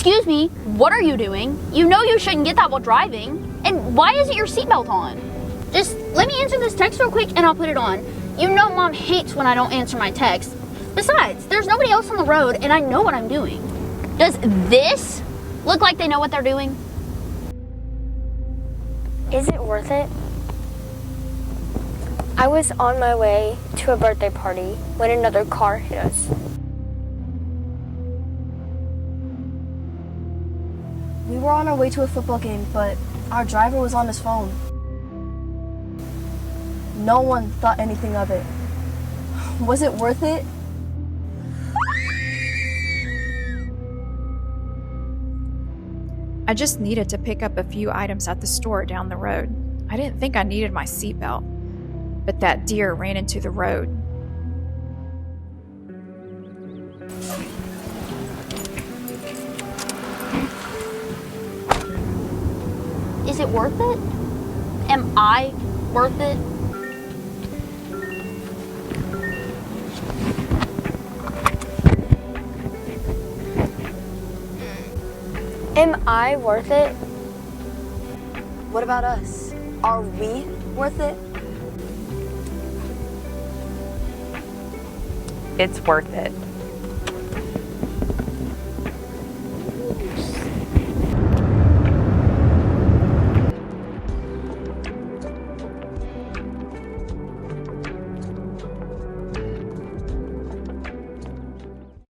Excuse me, what are you doing? You know you shouldn't get that while driving. And why isn't your seatbelt on? Just let me answer this text real quick and I'll put it on. You know Mom hates when I don't answer my text. Besides, there's nobody else on the road and I know what I'm doing. Does this look like they know what they're doing? Is it worth it? I was on my way to a birthday party when another car hit us. We were on our way to a football game, but our driver was on his phone. No one thought anything of it. Was it worth it? I just needed to pick up a few items at the store down the road. I didn't think I needed my seatbelt, but that deer ran into the road. Is it worth it? Am I worth it? Am I worth it? What about us? Are we worth it? It's worth it.